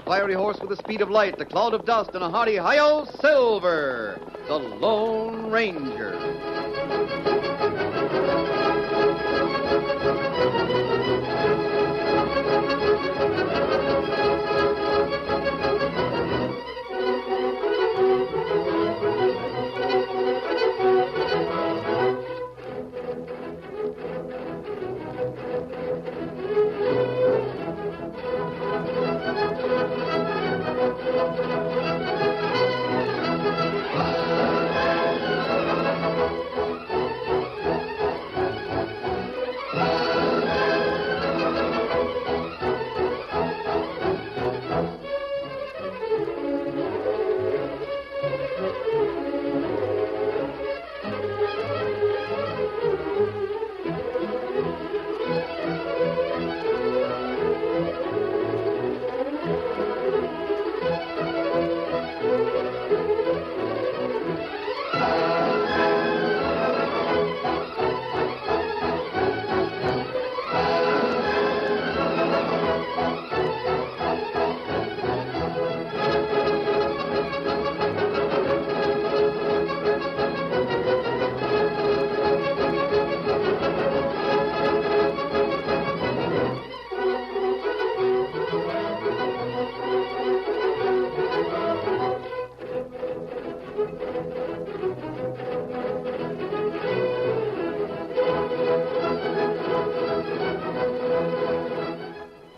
fiery horse with the speed of light, a cloud of dust, and a hearty hi-yo, Silver, the Lone Ranger.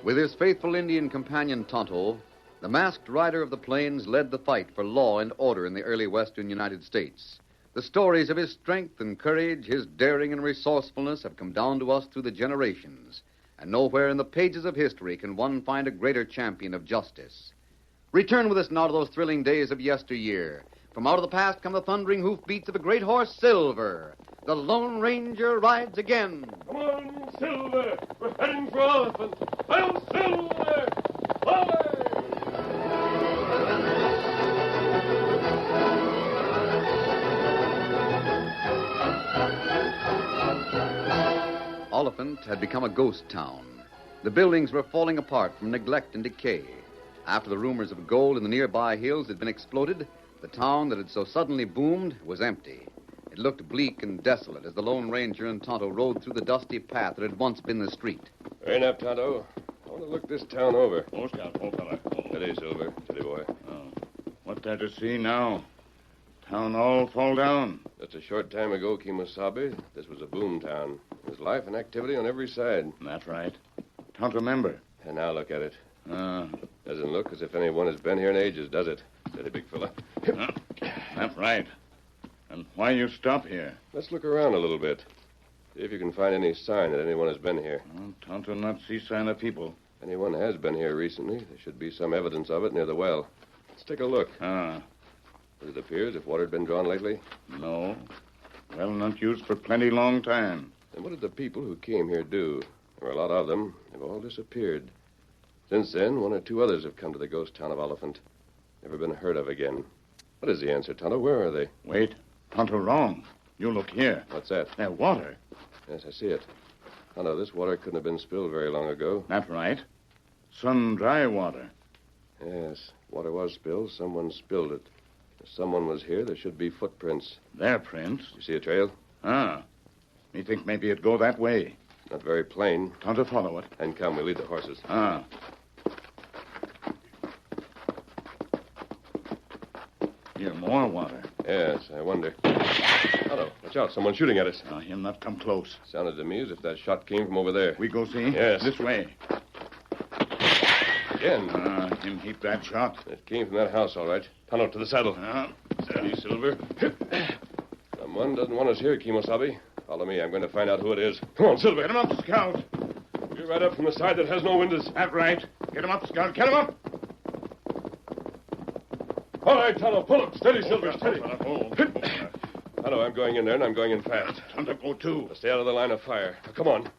With his faithful Indian companion Tonto, the masked rider of the plains led the fight for law and order in the early western United States. The stories of his strength and courage, his daring and resourcefulness have come down to us through the generations, and nowhere in the pages of history can one find a greater champion of justice. Return with us now to those thrilling days of yesteryear. From out of the past come the thundering hoofbeats of a great horse, Silver. The Lone Ranger rides again. Come on, Silver. We're heading for Elephant. I'm Silver. Away! Oliphant had become a ghost town. The buildings were falling apart from neglect and decay. After the rumors of gold in the nearby hills had been exploded, the town that had so suddenly boomed was empty. It looked bleak and desolate as the Lone Ranger and Tonto rode through the dusty path that had once been the street. Hurry up, Tonto. I want to look this town over. Oh, Scout, oh, fella. Steady, Silver. Steady, boy. Oh. What there to see now? Town all fall down. Just a short time ago, Kemosabe, this was a boom town. There's life and activity on every side. That's right. Tonto member. And now look at it. Doesn't look as if anyone has been here in ages, does it? Steady, big fella. That's right. And why you stop here? Let's look around a little bit. See if you can find any sign that anyone has been here. Tonto not see sign of people. Anyone has been here recently. There should be some evidence of it near the well. Let's take a look. Does it appear as if water had been drawn lately? No. Well, not used for plenty long time. Then what did the people who came here do? There were a lot of them. They've all disappeared. Since then, one or two others have come to the ghost town of Elephant. Never been heard of again. What is the answer, Tonto? Where are they? Wait. Tonto wrong. You look here. What's that? That water. Yes, I see it. Tonto, this water couldn't have been spilled very long ago. That's right. Sun dry water. Yes, water was spilled. Someone spilled it. If someone was here, there should be footprints. Their prints? You see a trail? Me think maybe it'd go that way. Not very plain. Tonto follow it. And come, we lead the horses. Here, more water. Yes, I wonder. Tonto, watch out. Someone's shooting at us. Him not come close. Sounded to me as if that shot came from over there. We go see? Yes. This way. Again. Him heap that shot. It came from that house, all right. Tonto, to the saddle. Steady, Silver. Someone doesn't want us here, Kemosabe. Follow me. I'm going to find out who it is. Come on, Silver. Get him up, Scout. You're right up from the side that has no windows. That's right. Get him up, Scout. Get him up. All right, Tonto, pull up. Steady, Silver, steady. Oh. Tonto, I'm going in there, and I'm going in fast. Tonto, go too. Now stay out of the line of fire. Now, come on.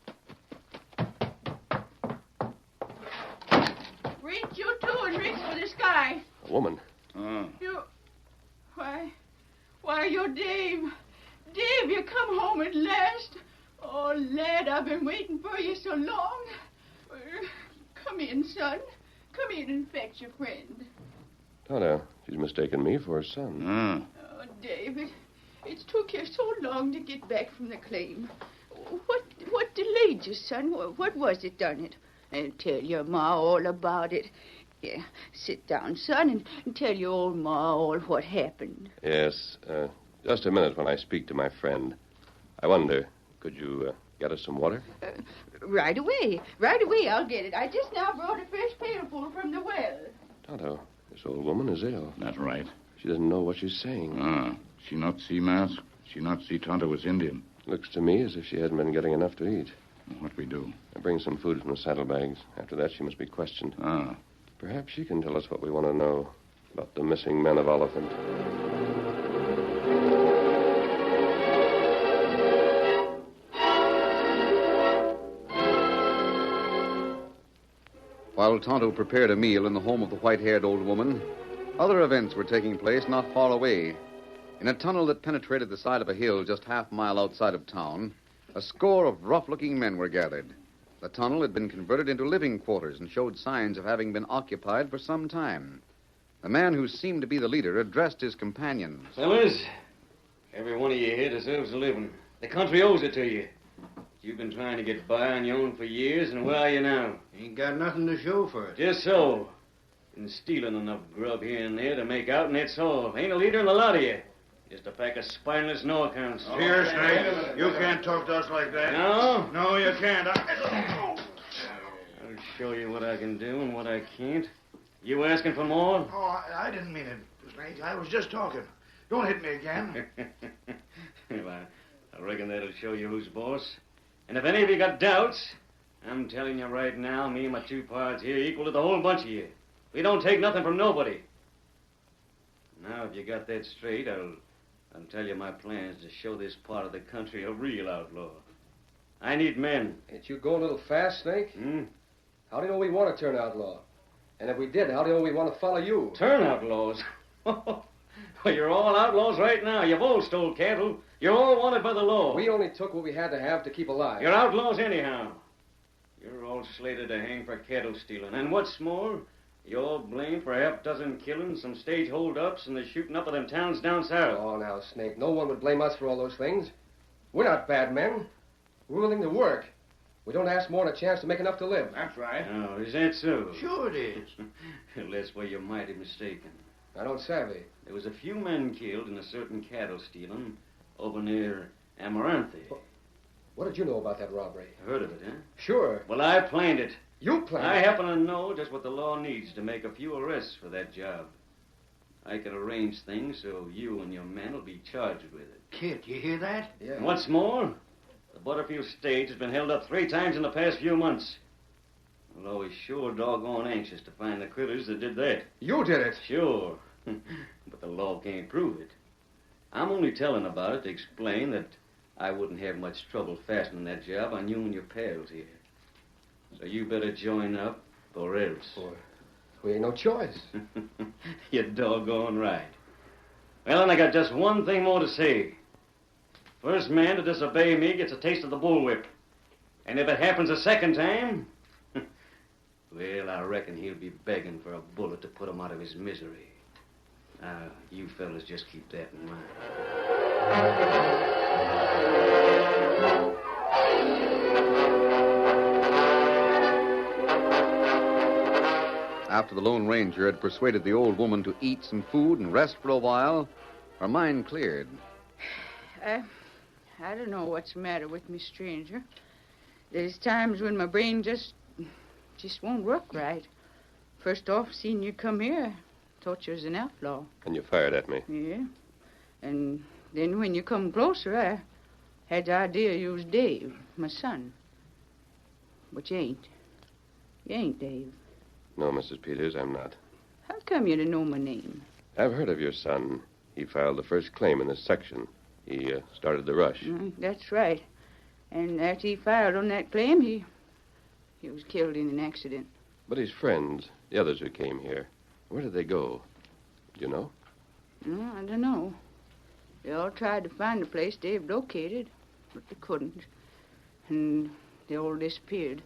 Reach, you two, and reach for the sky. A woman. You... Why, you're Dave. Dave, you come home at last. Oh, lad, I've been waiting for you so long. Come in, son. come in and fetch your friend. Tonto, she's mistaken me for her son. Oh, David, it's took you so long to get back from the claim. What delayed you, son? What was it done it? I'll tell your ma all about it. Yeah, sit down, son, and tell your old ma all what happened. Yes, just a minute when I speak to my friend. I wonder, could you get us some water? Right away. Right away, I'll get it. I just now brought a fresh pailful from the well. Tonto, this old woman is ill. That's right. She doesn't know what she's saying. She not see mask. She not see Tonto was Indian. Looks to me as if she hasn't been getting enough to eat. What we do? I bring some food from the saddlebags. After that, she must be questioned. Perhaps she can tell us what we want to know about the missing men of Oliphant. While Tonto prepared a meal in the home of the white-haired old woman, other events were taking place not far away. In a tunnel that penetrated the side of a hill just half a mile outside of town, a score of rough-looking men were gathered. The tunnel had been converted into living quarters and showed signs of having been occupied for some time. The man who seemed to be the leader addressed his companions. Fellas, every one of you here deserves a living. The country owes it to you. You've been trying to get by on your own for years, and where are you now? Ain't got nothing to show for it. Just so. Been stealing enough grub here and there to make out, and that's all. Ain't a leader in the lot of you. Just a pack of spineless no-accounts. Here, Snake. You can't talk to us like that. No? No, you can't. I'll show you what I can do and what I can't. You asking for more? Oh, I didn't mean it, Snake. I was just talking. Don't hit me again. Well, I reckon that'll show you who's boss. And if any of you got doubts, I'm telling you right now, me and my two pards here equal to the whole bunch of you. We don't take nothing from nobody. Now, if you got that straight, I'll tell you my plans to show this part of the country a real outlaw. I need men. Ain't you going a little fast, Snake? How do you know we want to turn outlaw? And if we did, how do you know we want to follow you? Turn outlaws? Well, you're all outlaws right now. You've all stole cattle. You're all wanted by the law. We only took what we had to have to keep alive. You're outlaws anyhow. You're all slated to hang for cattle stealing. And what's more, you're blamed for half a dozen killings, some stage hold-ups, and the shooting up of them towns down south. Oh, now, Snake, no one would blame us for all those things. We're not bad men. We're willing to work. We don't ask more than a chance to make enough to live. That's right. Oh, is that so? Sure it is. Well, that's where you're mighty mistaken. I don't savvy. There was a few men killed in a certain cattle stealing over near Amaranth. What did you know about that robbery? Heard of it, huh? Sure. Well, I planned it. You planned I it? happen to know just what the law needs to make a few arrests for that job. I can arrange things so you and your men will be charged with it. Kid, you hear that? Yeah. And what's more, the Butterfield stage has been held up 3 times in the past few months. Well, I was sure doggone anxious to find the critters that did that. You did it. Sure. But the law can't prove it. I'm only telling about it to explain that I wouldn't have much trouble fastening that job on you and your pals here. So you better join up, or else. Boy, we ain't no choice. You're doggone right. Well, then I got just one thing more to say. First man to disobey me gets a taste of the bullwhip. And if it happens a second time, well, I reckon he'll be begging for a bullet to put him out of his misery. Now, you fellas just keep that in mind. After the Lone Ranger had persuaded the old woman to eat some food and rest for a while, her mind cleared. I don't know what's the matter with me, stranger. There's times when my brain just won't work right. First off, seeing you come here, I thought you was an outlaw. And you fired at me. Yeah. And then when you come closer, I had the idea you was Dave, my son. But you ain't. You ain't Dave. No, Mrs. Peters, I'm not. How come you to know my name? I've heard of your son. He filed the first claim in this section. He started the rush. That's right. And after he filed on that claim, he was killed in an accident. But his friends, the others who came here, where did they go? Do you know? No, I don't know. They all tried to find the place Dave located, but they couldn't. And they all disappeared.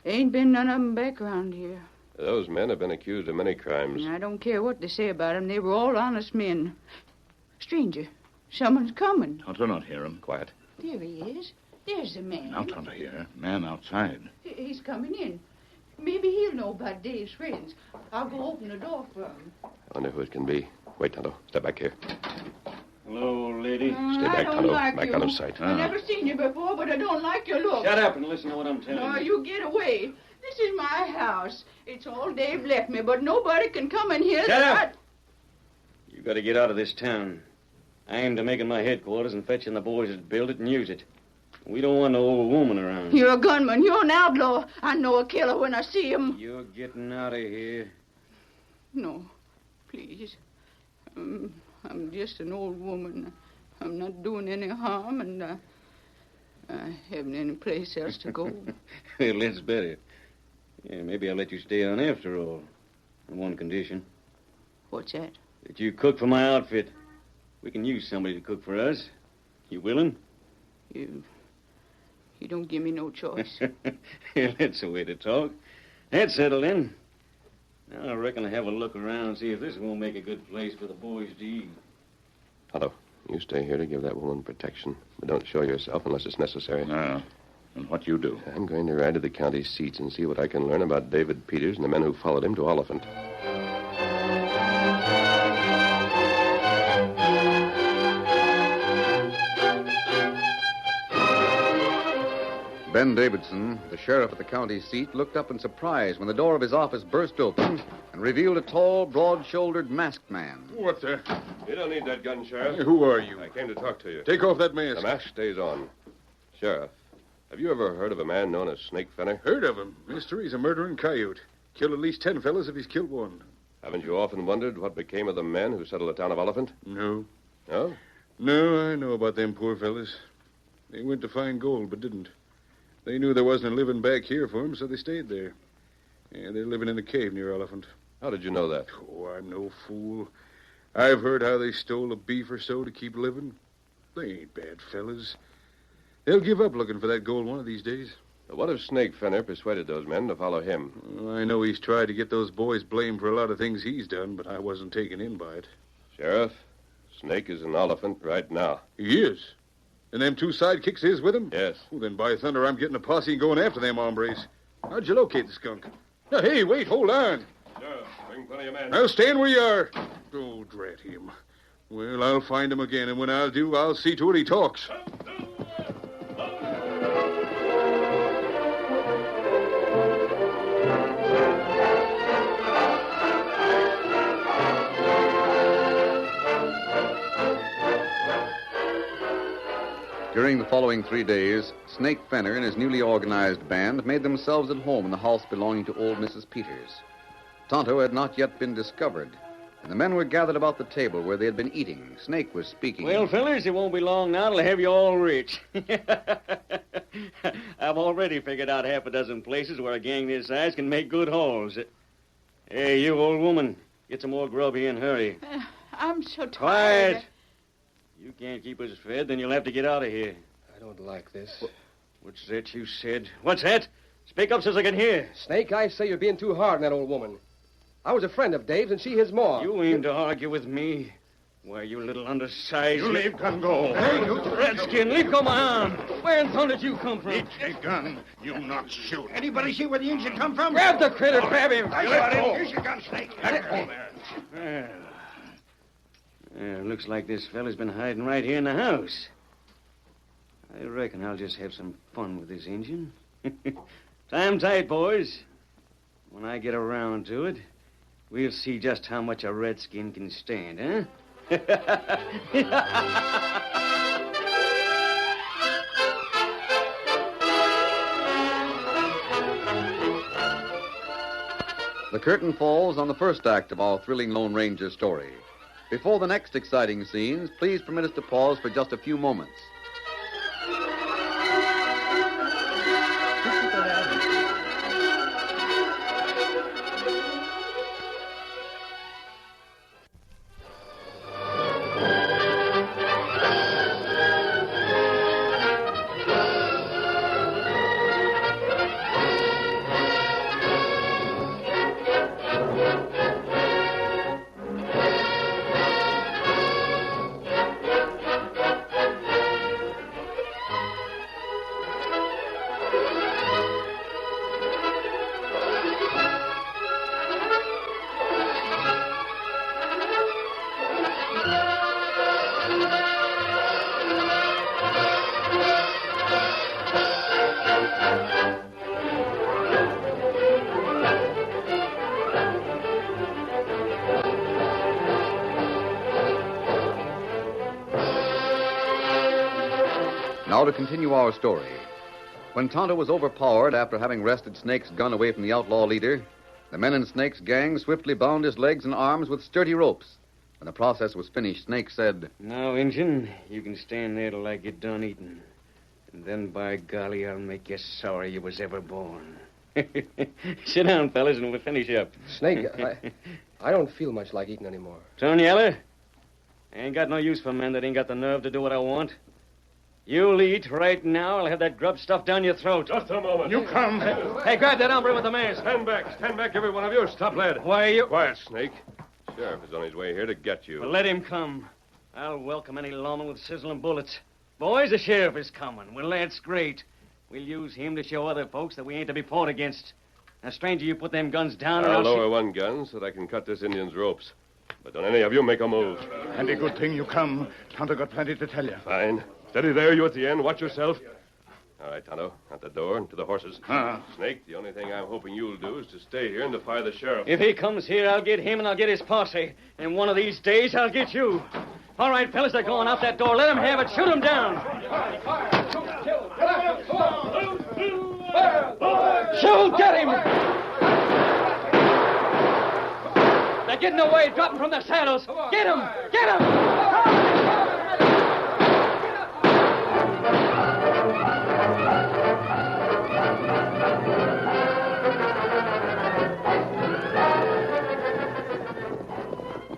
There ain't been none of them back around here. Those men have been accused of many crimes. I don't care what they say about them. They were all honest men. Stranger, someone's coming. Tonto not hear him. Quiet. There he is. There's the man. Now Tonto here. Man outside. He's coming in. Maybe he'll know about Dave's friends. I'll go open the door for him. I wonder who it can be. Wait, Tonto. Step back here. Hello, lady. Stay I back, don't Tonto. like Back you. out of sight. I've never seen you before, but I don't like your look. Shut up and listen to what I'm telling No, you. you get away. This is my house. It's all Dave left me, but nobody can come in here. Shut up! You got to get out of this town. I aim to making my headquarters and fetching the boys that build it and use it. We don't want no old woman around. You're a gunman. You're an outlaw. I know a killer when I see him. You're getting out of here. No, please. I'm just an old woman. I'm not doing any harm, and I haven't any place else to go. Well, that's better. Yeah, maybe I'll let you stay on after all. On one condition. What's that? That you cook for my outfit. We can use somebody to cook for us. You willing? You don't give me no choice. Yeah, that's the way to talk. That's settled in. Now I reckon I'll have a look around and see if this won't make a good place for the boys to eat. Tonto, you stay here to give that woman protection. But don't show yourself unless it's necessary. No. And what you do? I'm going to ride to the county seats and see what I can learn about David Peters and the men who followed him to Oliphant. Ben Davidson, the sheriff at the county seat, looked up in surprise when the door of his office burst open and revealed a tall, broad-shouldered, masked man. What the? You don't need that gun, Sheriff. Who are you? I came to talk to you. Take off that mask. The mask stays on. Sheriff, have you ever heard of a man known as Snake Fenner? Heard of him. Mister, he's a murdering coyote. Killed at least 10 fellas if he's killed one. Haven't you often wondered what became of the men who settled the town of Oliphant? No. No? No, I know about them poor fellas. They went to find gold, but didn't. They knew there wasn't a living back here for them, so they stayed there. Yeah, they're living in a cave near Oliphant. How did you know that? Oh, I'm no fool. I've heard how they stole a beef or so to keep living. They ain't bad fellas. They'll give up looking for that gold one of these days. What if Snake Fenner persuaded those men to follow him? I know he's tried to get those boys blamed for a lot of things he's done, but I wasn't taken in by it. Sheriff, Snake is in Oliphant right now. He is? And them two sidekicks is with him? Yes. Well, then, by thunder, I'm getting a posse and going after them hombres. How'd you locate the skunk? Now, hey, wait, hold on. Sheriff, bring plenty of men. Now, stand where you are. Oh, drat him. Well, I'll find him again, and when I do, I'll see to it he talks. During the following 3 days, Snake Fenner and his newly organized band made themselves at home in the house belonging to old Mrs. Peters. Tonto had not yet been discovered, and the men were gathered about the table where they had been eating. Snake was speaking. Well, fellas, it won't be long now till I have you all rich. I've already figured out half a dozen places where a gang this size can make good hauls. Hey, you old woman, get some more grub here and hurry. I'm so tired. Quiet. You can't keep us fed, then you'll have to get out of here. I don't like this. What's that you said? What's that? Speak up so I can hear. Snake, I say you're being too hard on that old woman. I was a friend of Dave's, and she his ma. You aim to argue with me? Why, you little undersized... You leave gun go. Hey, you redskin, leave go my arm. Where in thunder did you come from? It's a gun. You not shoot. Anybody see where the engine come from? Grab the critter, grab him. I got him. Here's your gun, Snake. Let go there. Well, looks like this fella's been hiding right here in the house. I reckon I'll just have some fun with this engine. Time tight, boys. When I get around to it, we'll see just how much a redskin can stand, huh? The curtain falls on the first act of our thrilling Lone Ranger story. Before the next exciting scenes, please permit us to pause for just a few moments. Now to continue our story. When Tonto was overpowered after having wrested Snake's gun away from the outlaw leader, the men in Snake's gang swiftly bound his legs and arms with sturdy ropes. When the process was finished, Snake said, "Now, Injun, you can stand there till I get done eating. And then, by golly, I'll make you sorry you was ever born." Sit down, fellas, and we'll finish up. Snake, I don't feel much like eating anymore. Turn Yeller, I ain't got no use for men that ain't got the nerve to do what I want. You'll eat right now. I'll have that grub stuffed down your throat. Just a moment. You come. Hey, grab that hombre with the mask. Stand back, every one of you. Stop, lad. Why, you... Quiet, Snake. Sheriff is on his way here to get you. Well, let him come. I'll welcome any lawman with sizzling bullets. Boys, the sheriff is coming. Well, that's great. We'll use him to show other folks that we ain't to be fought against. Now, stranger, you put them guns down or I'll else... lower one gun so that I can cut this Indian's ropes. But don't any of you make a move. And a good thing you come. Tonto got plenty to tell you. Fine. Steady there, you at the end. Watch yourself. All right, Tonto. Out the door and to the horses. Snake, the only thing I'm hoping you'll do is to stay here and defy the sheriff. If he comes here, I'll get him and I'll get his posse. And one of these days, I'll get you. All right, fellas, they're going out that door. Let them have it. Shoot them down. Shoot! Get him! They're getting away, dropping from their saddles. Get him! Get him!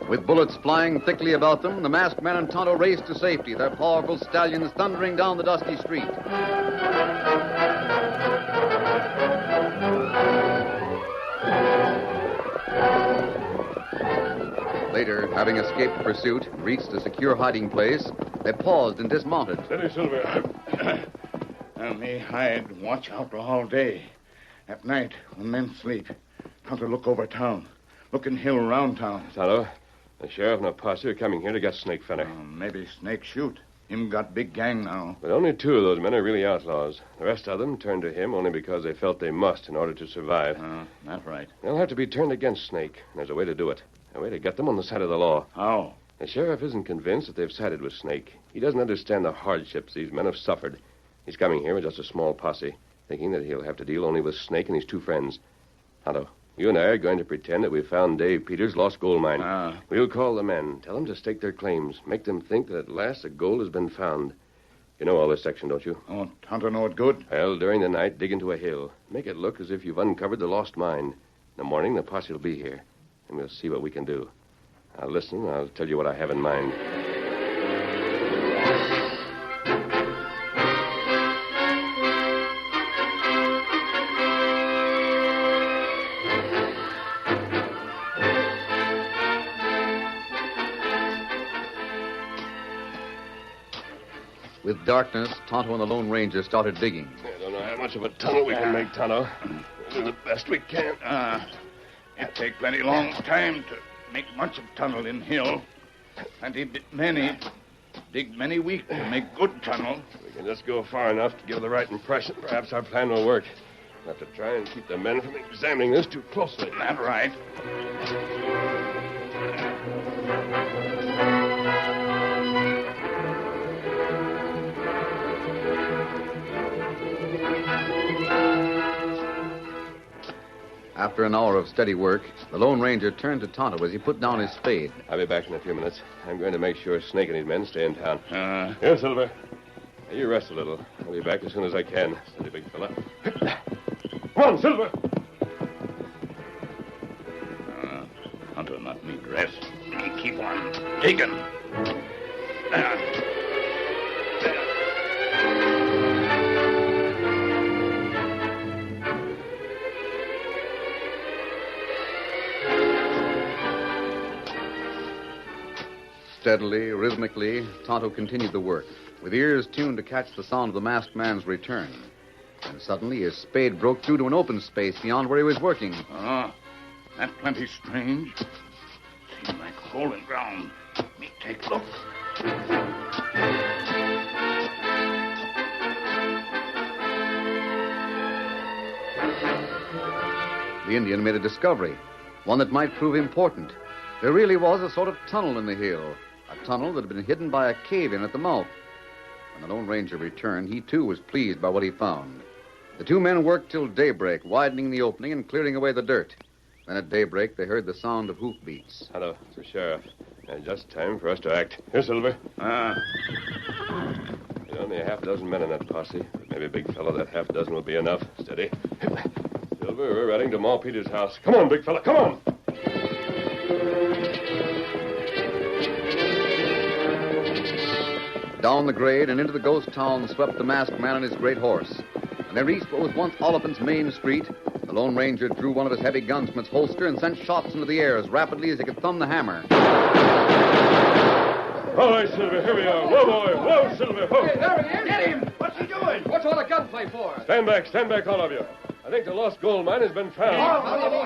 With bullets flying thickly about them, the masked man and Tonto raced to safety, their powerful stallions thundering down the dusty street. Later, having escaped pursuit and reached a secure hiding place, they paused and dismounted. Steady, Silver. Me hide watch out all day. At night, when men sleep, Tonto look over town. Look in hill round town. Tonto, the sheriff and a posse are coming here to get Snake Fenner. Maybe Snake shoot. Him got big gang now. But only two of those men are really outlaws. The rest of them turned to him only because they felt they must in order to survive. That's right. They'll have to be turned against Snake. And there's a way to do it. A way to get them on the side of the law. How? The sheriff isn't convinced that they've sided with Snake. He doesn't understand the hardships these men have suffered. He's coming here with just a small posse, thinking that he'll have to deal only with Snake and his two friends. Tonto, you and I are going to pretend that we found Dave Peters' lost gold mine. We'll call the men, tell them to stake their claims, make them think that at last the gold has been found. You know all this section, don't you? Oh, Tonto know it good? Well, during the night, dig into a hill. Make it look as if you've uncovered the lost mine. In the morning, the posse will be here, and we'll see what we can do. Now, listen, I'll tell you what I have in mind. With darkness, Tonto and the Lone Ranger started digging. I don't know how much of a tunnel we can make, Tonto. We'll do the best we can. It take plenty long time to make much of tunnel in hill. Plenty many. Dig many week to make good tunnel. We can just go far enough to give the right impression. Perhaps our plan will work. We'll have to try and keep the men from examining this too closely. That right. After an hour of steady work, the Lone Ranger turned to Tonto as he put down his spade. I'll be back in a few minutes. I'm going to make sure Snake and his men stay in town. Here, Silver. Now, you rest a little. I'll be back as soon as I can. Steady, big fella. Come on, Silver. Tonto not need rest. He keep on digging. Steadily, rhythmically, Tonto continued the work, with ears tuned to catch the sound of the masked man's return. And suddenly his spade broke through to an open space beyond where he was working. That plenty strange. Seem like hole in ground. Me take look. The Indian made a discovery, one that might prove important. There really was a sort of tunnel in the hill, a tunnel that had been hidden by a cave-in at the mouth. When the Lone Ranger returned, he too was pleased by what he found. The two men worked till daybreak, widening the opening and clearing away the dirt. Then at daybreak, they heard the sound of hoofbeats. Hello, it's the sheriff. And just time for us to act. Here, Silver. There's only a half dozen men in that posse. But maybe, big fellow, that half dozen will be enough. Steady. Silver, we're riding to Ma Peter's house. Come on, big fella, come on. Down the grade and into the ghost town swept the masked man and his great horse. When they reached what was once Oliphant's main street, the Lone Ranger drew one of his heavy guns from its holster and sent shots into the air as rapidly as he could thumb the hammer. All right, Silver, here we are. Whoa, boy. Whoa, Silver. Whoa. Hey, there he is. Get him! What's he doing? What's all the gunplay for? Stand back, all of you. I think the lost gold mine has been found.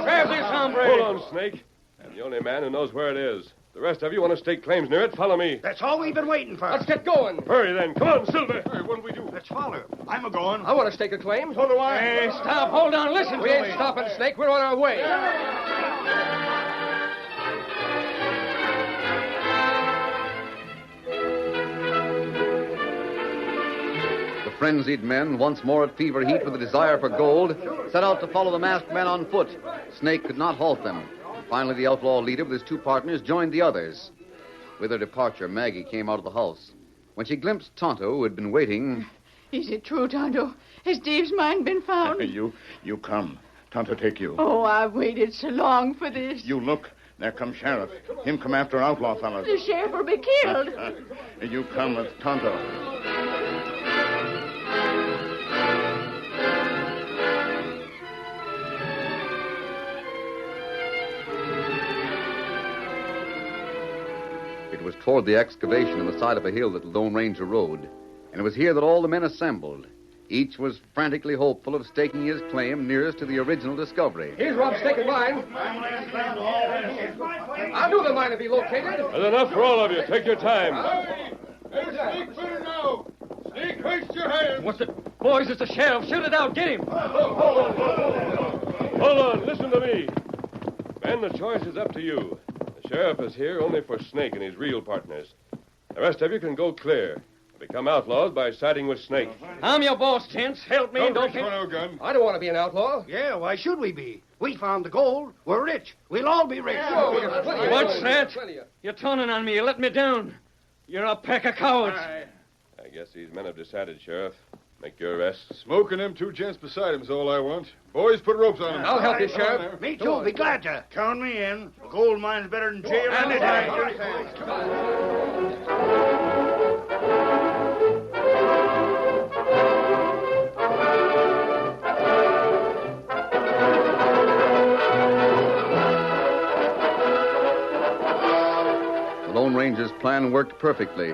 Grab this hombre. Hold on, Snake. I'm the only man who knows where it is. The rest of you want to stake claims near it, follow me. That's all we've been waiting for. Let's get going. Hurry, then. Come on, Silver. Hurry, what'll we do? Let's follow him. I'm a-going. I want to stake a claim. So do I. Hey, stop. Hold on. Listen We to ain't me. stopping, Snake. We're on our way. The frenzied men, once more at fever heat with a desire for gold, set out to follow the masked men on foot. Snake could not halt them. Finally, the outlaw leader with his two partners joined the others. With their departure, Maggie came out of the house. When she glimpsed Tonto, who had been waiting... Is it true, Tonto? Has Dave's mine been found? You come. Tonto take you. Oh, I've waited so long for this. You look. There comes Sheriff. Him come after outlaw fellas. The sheriff will be killed. You come with Tonto. It was toward the excavation on the side of a hill that the Lone Ranger rode, and it was here that all the men assembled. Each was frantically hopeful of staking his claim nearest to the original discovery. Here's where I'm staking mine. I knew the mine would be located. There's enough for all of you. Take your time. Hey, Snake, put it now. Snake, hoist your hands. What's it? Boys, it's the sheriff. Shoot it out. Get him. Hold on. Listen to me. Ben, the choice is up to you. The sheriff is here only for Snake and his real partners. The rest of you can go clear. Become outlaws by siding with Snake. I'm your boss, Tense. Help me. Don't Don't reach for no gun. I don't want to be an outlaw. Yeah, why should we be? We found the gold. We're rich. We'll all be rich. What's that? You're turning on me. You let me down. You're a pack of cowards. I guess these men have decided, Sheriff. Make your arrest. Smoking them two gents beside him's all I want. Boys, put ropes on him. I'll help you, Sheriff. Me too. Be glad to. Count me in. The gold mine's better than jail. The Lone Ranger's plan worked perfectly.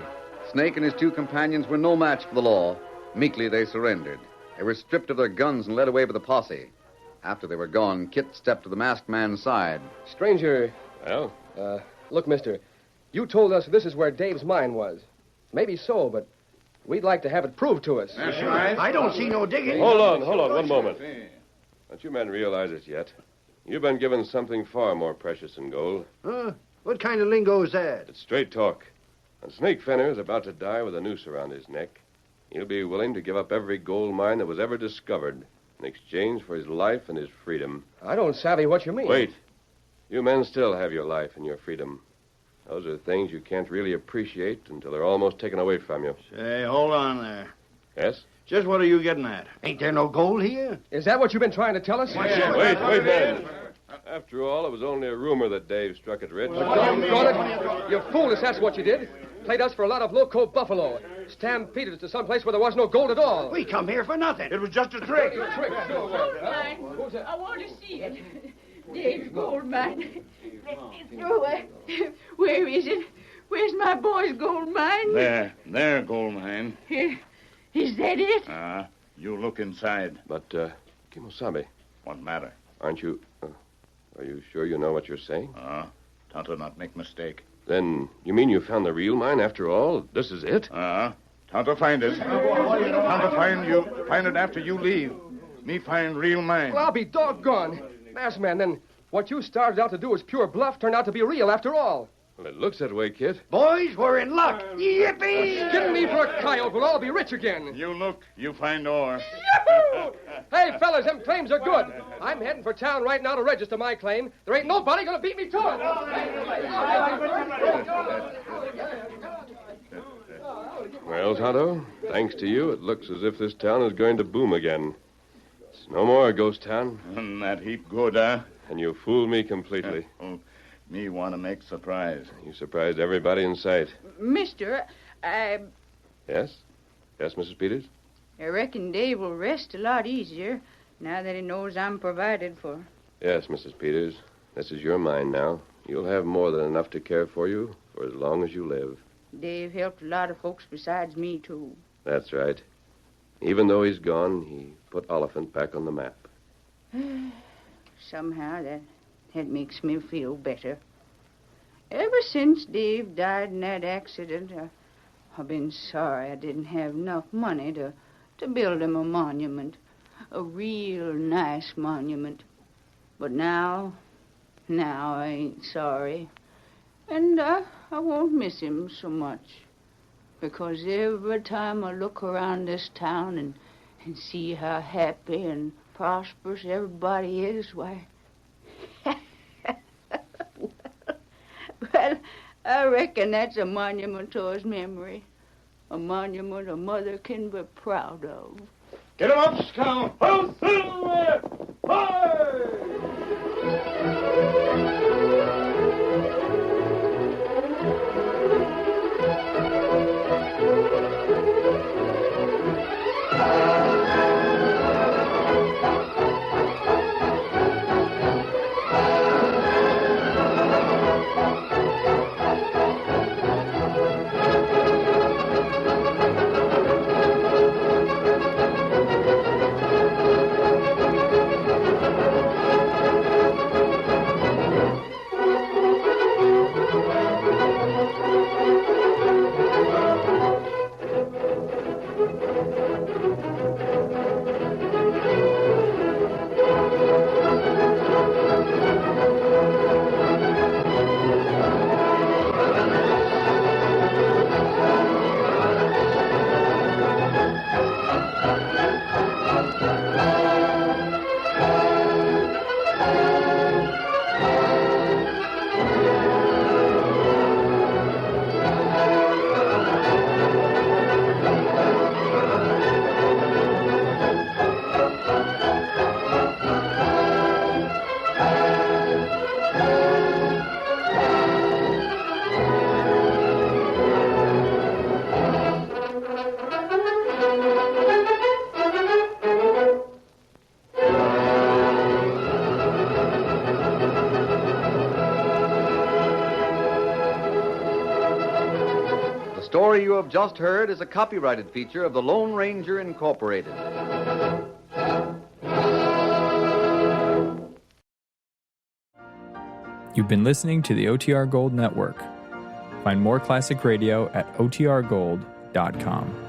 Snake and his two companions were no match for the law. Meekly, they surrendered. They were stripped of their guns and led away by the posse. After they were gone, Kit stepped to the masked man's side. Stranger, Well, look, mister, you told us this is where Dave's mine was. Maybe so, but we'd like to have it proved to us. That's right. I don't see no digging. hold on. One moment. Don't you men realize it yet? You've been given something far more precious than gold. Huh? What kind of lingo is that? It's straight talk. When Snake Fenner is about to die with a noose around his neck, he'll be willing to give up every gold mine that was ever discovered in exchange for his life and his freedom. I don't savvy what you mean. Wait. You men still have your life and your freedom. Those are things you can't really appreciate until they're almost taken away from you. Say, hold on there. Yes? Just what are you getting at? Ain't there no gold here? Is that what you've been trying to tell us? Wait, man. After all, it was only a rumor that Dave struck it rich. Doggone it. You fooled us, that's what you did. Played us for a lot of loco buffalo. Stampeded us to some place where there was no gold at all. We come here for nothing. It was just a trick. I want to see it. Dave's gold mine. Oh, where is it? Where's my boy's gold mine? There, gold mine. Is that it? You look inside. But, Kimosabe, What matter? aren't you... are you sure you know what you're saying? Tonto not make mistake. Then, you mean you found the real mine after all? This is it? Tonto find it. Tonto find it after you leave. Me find real mine. Well, I'll be doggone. Masked man, then what you started out to do was pure bluff turned out to be real after all. Well, it looks that way, Kit. Boys, we're in luck. Yippee! Give me for a coyote. We'll all be rich again. You look, you find ore. Hey, fellas, them claims are good. I'm heading for town right now to register my claim. There ain't nobody gonna beat me to it. Well, Tonto, thanks to you, it looks as if this town is going to boom again. It's no more a ghost town. Isn't that heap good, huh? And you fooled me completely. Me want to make surprise. You surprised everybody in sight. Mister, Yes? Yes, Mrs. Peters? I reckon Dave will rest a lot easier now that he knows I'm provided for. Yes, Mrs. Peters. This is your mine now. You'll have more than enough to care for you for as long as you live. Dave helped a lot of folks besides me, too. That's right. Even though he's gone, he put Oliphant back on the map. Somehow that makes me feel better. Ever since Dave died in that accident, I've been sorry I didn't have enough money to build him a monument. A real nice monument. But now I ain't sorry. And I won't miss him so much. Because every time I look around this town and see how happy and prosperous everybody is, why... well, I reckon that's a monument to his memory. A monument a mother can be proud of. Get him up, Scout. Ho, Silver! Hi! The story you have just heard is a copyrighted feature of the Lone Ranger Incorporated. You've been listening to the OTR Gold Network. Find more classic radio at otrgold.com.